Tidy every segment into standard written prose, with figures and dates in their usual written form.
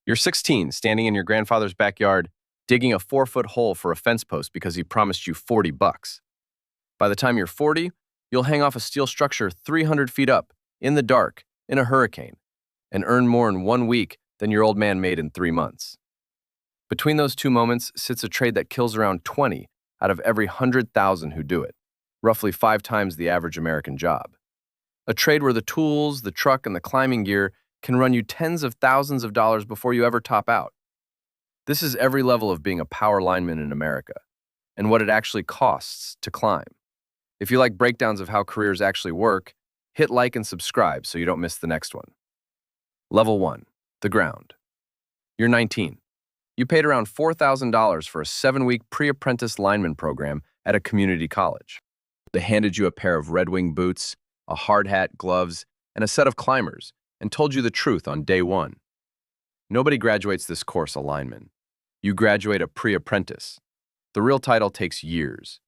You're 16, standing in your grandfather's backyard, digging a 4-foot hole for a fence post because he promised you 40 bucks. By the time you're 40, you'll hang off a steel structure 300 feet up, in the dark, in a hurricane, and earn more in 1 week than your old man made in 3 months. Between those two moments sits a trade that kills around 20 out of every 100,000 who do it, roughly 5 times the average American job. A trade where the tools, the truck, and the climbing gear can run you tens of thousands of dollars before you ever top out. This is every level of being a power lineman in America, and what it actually costs to climb. If you like breakdowns of how careers actually work, hit like and subscribe so you don't miss the next one. Level 1, the ground. You're 19. You paid around $4,000 for a 7-week pre-apprentice lineman program at a community college. They handed you a pair of Red Wing boots, a hard hat, gloves, and a set of climbers, and told you the truth on day 1. Nobody graduates this course a lineman. You graduate a pre-apprentice. The real title takes years.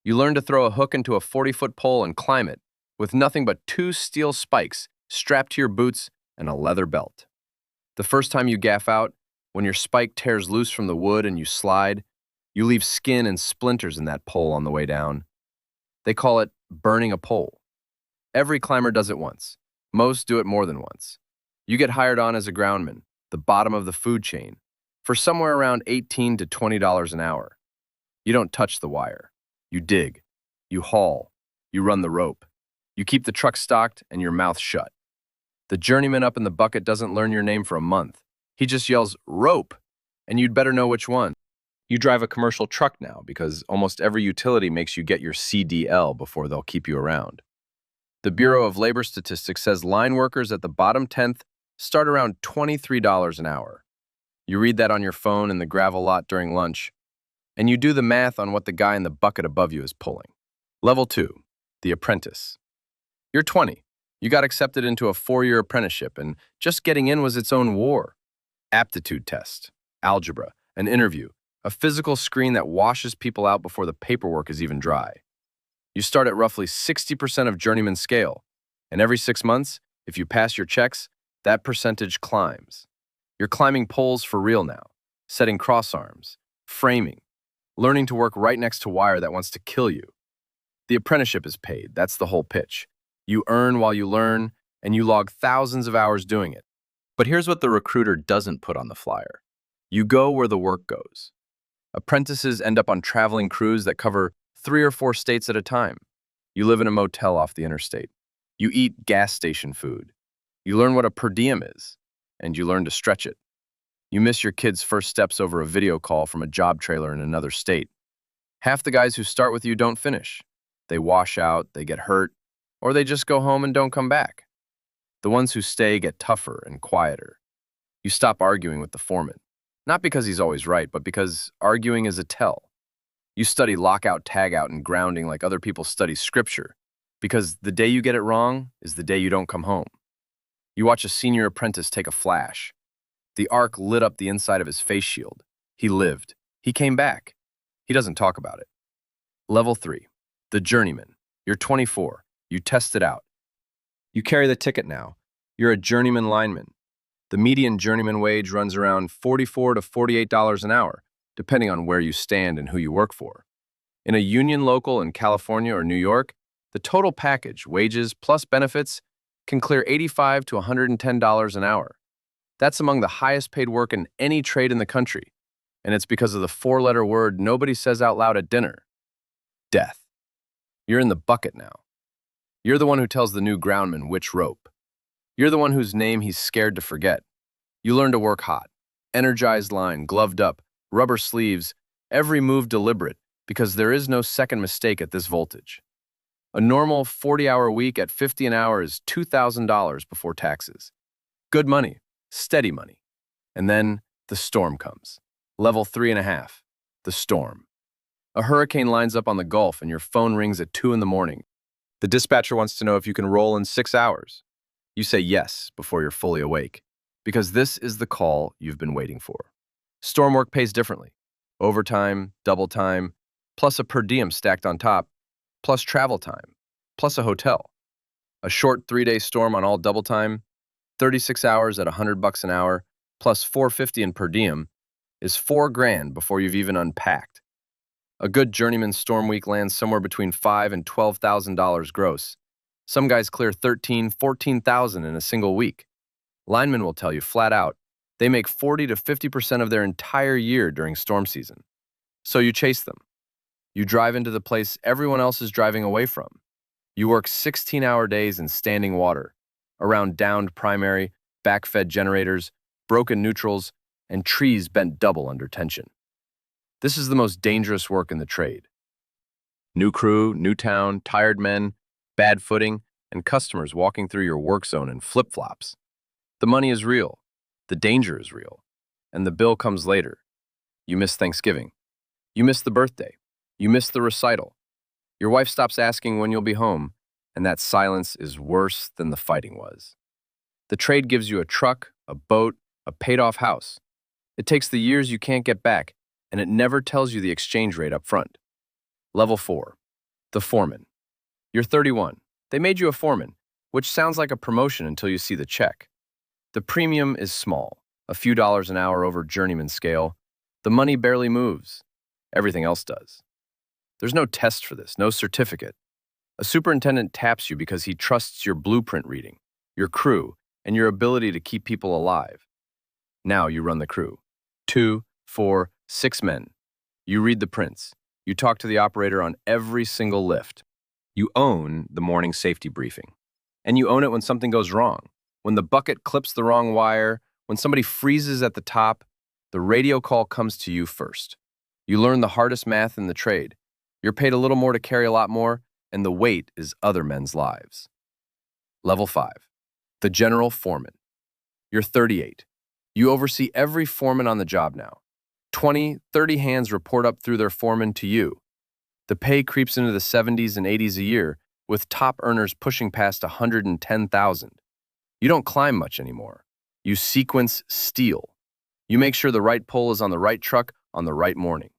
You learn to throw a hook into a 40-foot pole and climb it, with nothing but 2 steel spikes strapped to your boots and a leather belt. The first time you gaff out, when your spike tears loose from the wood and you slide, you leave skin and splinters in that pole on the way down. They call it burning a pole. Every climber does it once. Most do it more than once. You get hired on as a groundman, the bottom of the food chain, for somewhere around $18 to $20 an hour. You don't touch the wire. You dig. You haul. You run the rope. You keep the truck stocked and your mouth shut. The journeyman up in the bucket doesn't learn your name for a month. He just yells, "Rope!" and you'd better know which one. You drive a commercial truck now because almost every utility makes you get your CDL before they'll keep you around. The Bureau of Labor Statistics says line workers at the bottom 10th start around $23 an hour. You read that on your phone in the gravel lot during lunch, and you do the math on what the guy in the bucket above you is pulling. Level 2, the apprentice. You're 20. You got accepted into a 4-year apprenticeship, and just getting in was its own war. Aptitude test, algebra, an interview, a physical screen that washes people out before the paperwork is even dry. You start at roughly 60% of journeyman scale, and every 6 months, if you pass your checks, that percentage climbs. You're climbing poles for real now, setting cross arms, framing, learning to work right next to wire that wants to kill you. The apprenticeship is paid, that's the whole pitch. You earn while you learn, and you log thousands of hours doing it. But here's what the recruiter doesn't put on the flyer. You go where the work goes. Apprentices end up on traveling crews that cover 3 or 4 states at a time. You live in a motel off the interstate. You eat gas station food. You learn what a per diem is, and you learn to stretch it. You miss your kid's first steps over a video call from a job trailer in another state. Half the guys who start with you don't finish. They wash out, they get hurt, or they just go home and don't come back. The ones who stay get tougher and quieter. You stop arguing with the foreman, not because he's always right, but because arguing is a tell. You study lockout, tagout, and grounding like other people study scripture, because the day you get it wrong is the day you don't come home. You watch a senior apprentice take a flash. The arc lit up the inside of his face shield. He lived. He came back. He doesn't talk about it. Level 3, the journeyman. You're 24. You test it out. You carry the ticket now. You're a journeyman lineman. The median journeyman wage runs around $44 to $48 an hour, depending on where you stand and who you work for. In a union local in California or New York, the total package, wages plus benefits, can clear $85 to $110 an hour. That's among the highest paid work in any trade in the country, and it's because of the 4-letter word nobody says out loud at dinner: death. You're in the bucket now. You're the one who tells the new groundman which rope. You're the one whose name he's scared to forget. You learn to work hot, energized line, gloved up, rubber sleeves, every move deliberate, because there is no second mistake at this voltage. A normal 40-hour week at $50 an hour is $2,000 before taxes. Good money, steady money. And then the storm comes. Level 3.5, the storm. A hurricane lines up on the Gulf and your phone rings at 2 in the morning. The dispatcher wants to know if you can roll in 6 hours. You say yes before you're fully awake, because this is the call you've been waiting for. Storm work pays differently. Overtime, double time, plus a per diem stacked on top, plus travel time, plus a hotel. A short 3-day storm on all double time, 36 hours at $100 an hour, plus $450 in per diem, is $4 grand before you've even unpacked. A good journeyman storm week lands somewhere between $5,000 and $12,000 gross. Some guys clear $13,000, $14,000 in a single week. Linemen will tell you flat out, they make 40 to 50% of their entire year during storm season. So you chase them. You drive into the place everyone else is driving away from. You work 16-hour days in standing water, around downed primary, backfed generators, broken neutrals, and trees bent double under tension. This is the most dangerous work in the trade. New crew, new town, tired men, bad footing, and customers walking through your work zone in flip-flops. The money is real, the danger is real, and the bill comes later. You miss Thanksgiving. You miss the birthday. You miss the recital. Your wife stops asking when you'll be home, and that silence is worse than the fighting was. The trade gives you a truck, a boat, a paid-off house. It takes the years you can't get back, and it never tells you the exchange rate up front. Level 4. The foreman. You're 31. They made you a foreman, which sounds like a promotion until you see the check. The premium is small, a few dollars an hour over journeyman scale. The money barely moves. Everything else does. There's no test for this, no certificate. A superintendent taps you because he trusts your blueprint reading, your crew, and your ability to keep people alive. Now you run the crew. 2, 4, 6 men. You read the prints. You talk to the operator on every single lift. You own the morning safety briefing. And you own it when something goes wrong. When the bucket clips the wrong wire, when somebody freezes at the top, the radio call comes to you first. You learn the hardest math in the trade. You're paid a little more to carry a lot more, and the weight is other men's lives. Level 5. The general foreman. You're 38. You oversee every foreman on the job now. 20, 30 hands report up through their foreman to you. The pay creeps into the 70s and 80s a year, with top earners pushing past 110,000. You don't climb much anymore. You sequence steel. You make sure the right pole is on the right truck on the right morning.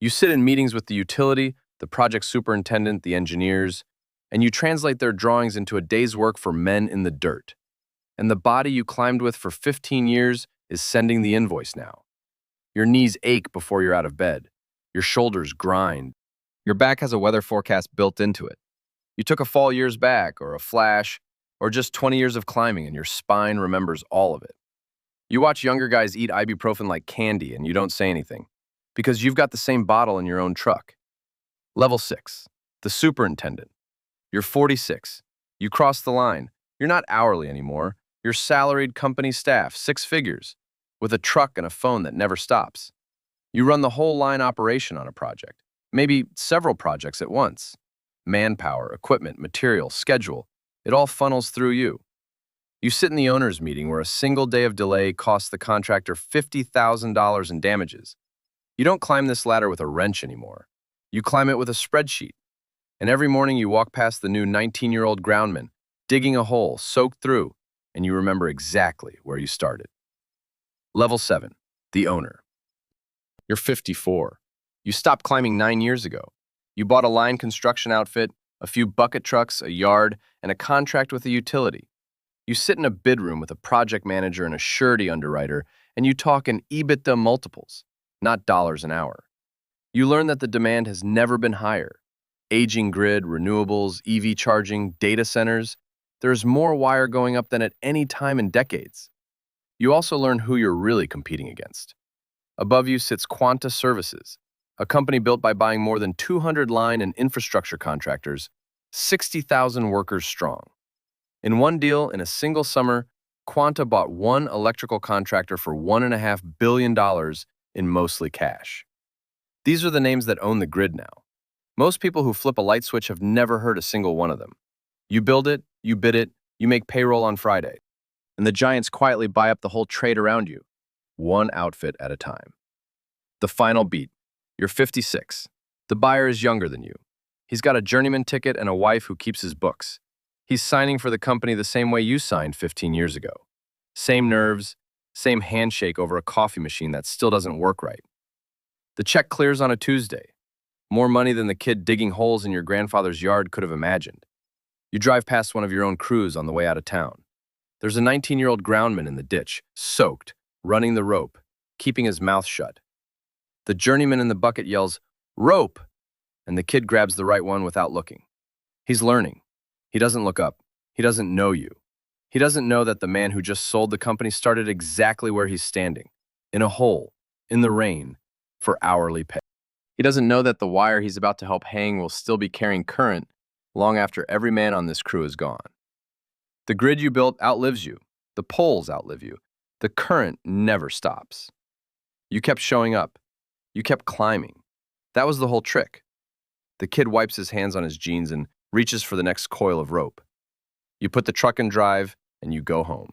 You sit in meetings with the utility, the project superintendent, the engineers, and you translate their drawings into a day's work for men in the dirt. And the body you climbed with for 15 years is sending the invoice now. Your knees ache before you're out of bed. Your shoulders grind. Your back has a weather forecast built into it. You took a fall years back, or a flash, or just 20 years of climbing, and your spine remembers all of it. You watch younger guys eat ibuprofen like candy, and you don't say anything, because you've got the same bottle in your own truck. Level 6. The superintendent. You're 46. You cross the line. You're not hourly anymore. You're salaried company staff, 6 figures, with a truck and a phone that never stops. You run the whole line operation on a project, maybe several projects at once. Manpower, equipment, material, schedule, it all funnels through you. You sit in the owner's meeting where a single day of delay costs the contractor $50,000 in damages. You don't climb this ladder with a wrench anymore. You climb it with a spreadsheet. And every morning you walk past the new 19-year-old groundman, digging a hole, soaked through, and you remember exactly where you started. Level 7. The owner. You're 54. You stopped climbing 9 years ago. You bought a line construction outfit, a few bucket trucks, a yard, and a contract with a utility. You sit in a bid room with a project manager and a surety underwriter, and you talk in EBITDA multiples, not dollars an hour. You learn that the demand has never been higher. Aging grid, renewables, EV charging, data centers. There's more wire going up than at any time in decades. You also learn who you're really competing against. Above you sits Quanta Services, a company built by buying more than 200 line and infrastructure contractors, 60,000 workers strong. In one deal, in a single summer, Quanta bought one electrical contractor for $1.5 billion in mostly cash. These are the names that own the grid now. Most people who flip a light switch have never heard a single one of them. You build it, you bid it, you make payroll on Friday. And the giants quietly buy up the whole trade around you, one outfit at a time. The final beat. You're 56. The buyer is younger than you. He's got a journeyman ticket and a wife who keeps his books. He's signing for the company the same way you signed 15 years ago. Same nerves, same handshake over a coffee machine that still doesn't work right. The check clears on a Tuesday. More money than the kid digging holes in your grandfather's yard could have imagined. You drive past one of your own crews on the way out of town. There's a 19-year-old groundman in the ditch, soaked, running the rope, keeping his mouth shut. The journeyman in the bucket yells, "Rope!" and the kid grabs the right one without looking. He's learning. He doesn't look up. He doesn't know you. He doesn't know that the man who just sold the company started exactly where he's standing, in a hole, in the rain, for hourly pay. He doesn't know that the wire he's about to help hang will still be carrying current long after every man on this crew is gone. The grid you built outlives you. The poles outlive you. The current never stops. You kept showing up. You kept climbing. That was the whole trick. The kid wipes his hands on his jeans and reaches for the next coil of rope. You put the truck in drive and you go home.